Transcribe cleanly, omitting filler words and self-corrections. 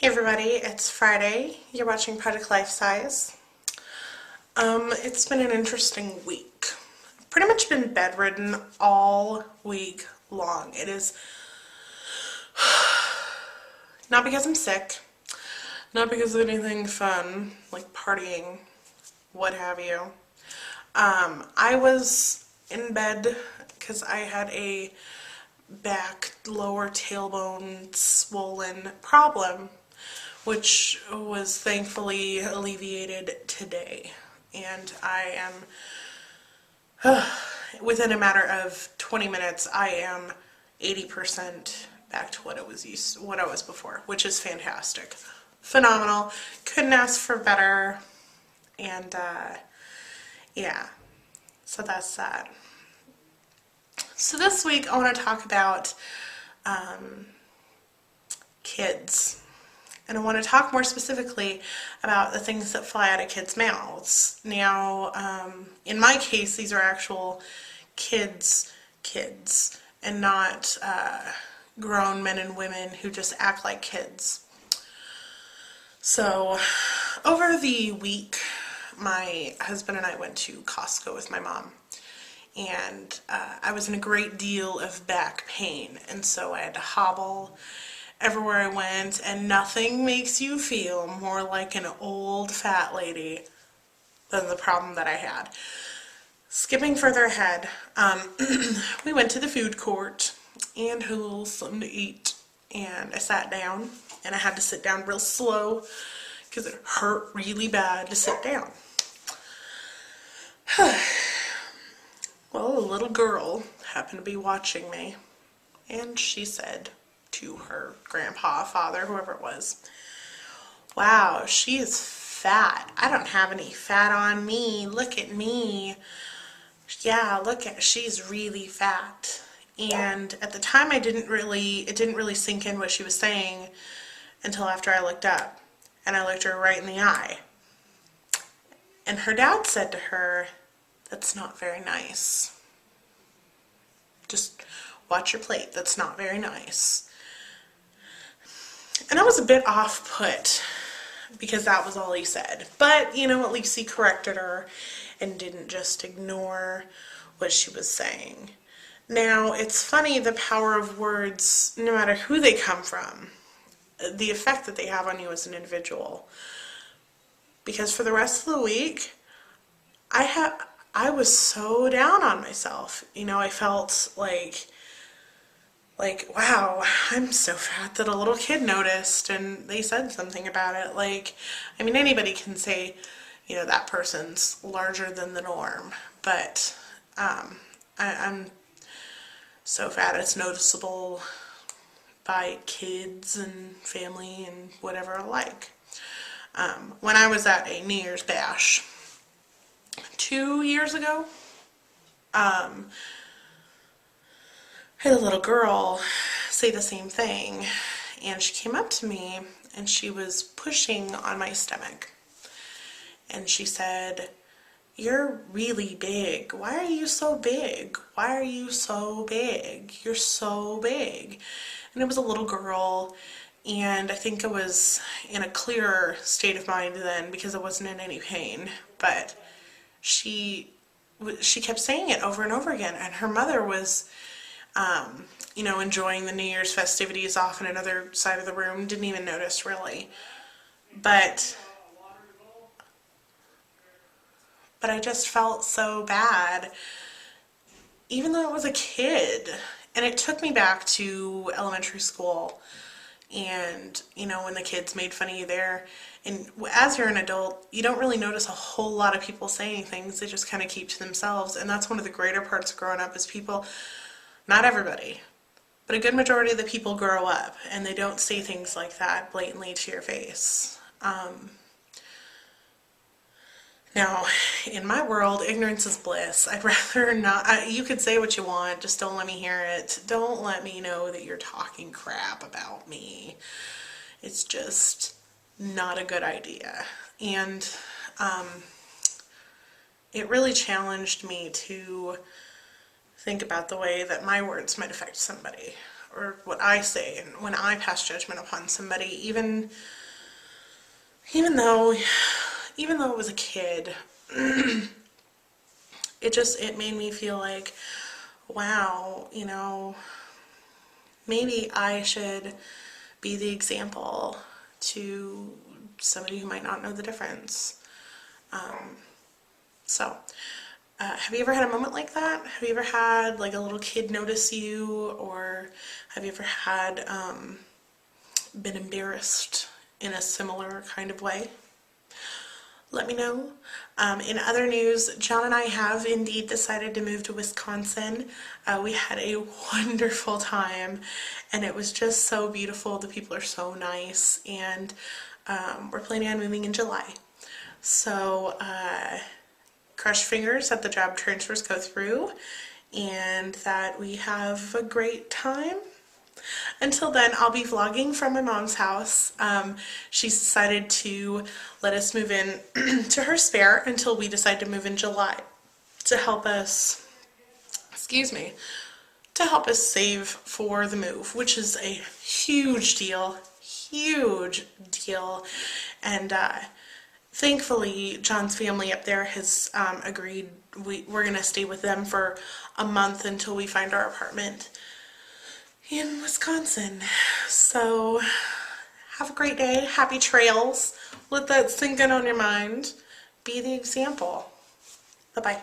Hey everybody, it's Friday. You're watching Project Life Size. It's been an interesting week. I've pretty much been bedridden all week long. It is not because I'm sick, not because of anything fun, like partying, what have you. I was in bed because I had a back lower tailbone swollen problem, which was thankfully alleviated today. And I am, within a matter of 20 minutes, I am 80% back to what I was before, which is fantastic. Phenomenal. Couldn't ask for better. And yeah, so that's that. So this week I want to talk about kids. And I want to talk more specifically about the things that fly out of kids' mouths. Now, in my case, these are actual kids, and not grown men and women who just act like kids. So, over the week, my husband and I went to Costco with my mom. And I was in a great deal of back pain, and so I had to hobble everywhere I went, and nothing makes you feel more like an old fat lady than the problem that I had. Skipping further ahead, we went to the food court and had a little something to eat, and I sat down, and I had to sit down real slow because it hurt really bad to sit down. Well, a little girl happened to be watching me, and she said to her grandpa, father, whoever it was, "Wow, she is fat. I don't have any fat on me. Look at me. Yeah, she's really fat." And at the time it didn't really sink in what she was saying until after I looked up, and I looked her right in the eye. And her dad said to her, "That's not very nice. Just watch your plate. That's not very nice." And I was a bit off-put because that was all he said. But, you know, at least he corrected her and didn't just ignore what she was saying. Now, it's funny the power of words, no matter who they come from, the effect that they have on you as an individual. Because for the rest of the week, I was so down on myself. You know, I felt like, wow, I'm so fat that a little kid noticed and they said something about it. Like, I mean, anybody can say, you know, that person's larger than the norm, but I'm so fat it's noticeable by kids and family and whatever alike. When I was at a New Year's bash 2 years ago, I had a little girl say the same thing, and she came up to me and she was pushing on my stomach, and she said, "You're really big. Why are you so big? Why are you so big? You're so big." And it was a little girl, and I think I was in a clearer state of mind then because I wasn't in any pain, but she kept saying it over and over again, and her mother was you know, enjoying the New Year's festivities off in another side of the room, didn't even notice really. But I just felt so bad, even though it was a kid. And it took me back to elementary school, and, you know, when the kids made fun of you there. And as you're an adult, you don't really notice a whole lot of people saying things. They just kind of keep to themselves. And that's one of the greater parts of growing up is people, not everybody, but a good majority of the people grow up and they don't say things like that blatantly to your face. Now, in my world, ignorance is bliss. I'd rather not. You could say what you want, just don't let me hear it. Don't let me know that you're talking crap about me. It's just not a good idea. And it really challenged me to think about the way that my words might affect somebody, or what I say when I pass judgment upon somebody, even though it was a kid, it made me feel like, wow, you know, maybe I should be the example to somebody who might not know the difference. So, have you ever had a moment like that? Have you ever had like a little kid notice you, or have you ever had been embarrassed in a similar kind of way? Let me know. In other news, John and I have indeed decided to move to Wisconsin. We had a wonderful time, and it was just so beautiful. The people are so nice, and we're planning on moving in July. So, cross fingers that the job transfers go through and that we have a great time. Until then, I'll be vlogging from my mom's house. She's decided to let us move in to her spare until we decide to move in July to help us, to help us save for the move, which is a huge deal, and thankfully, John's family up there has agreed we're going to stay with them for a month until we find our apartment in Wisconsin. So, have a great day. Happy trails. Let that sink in on your mind. Be the example. Bye-bye.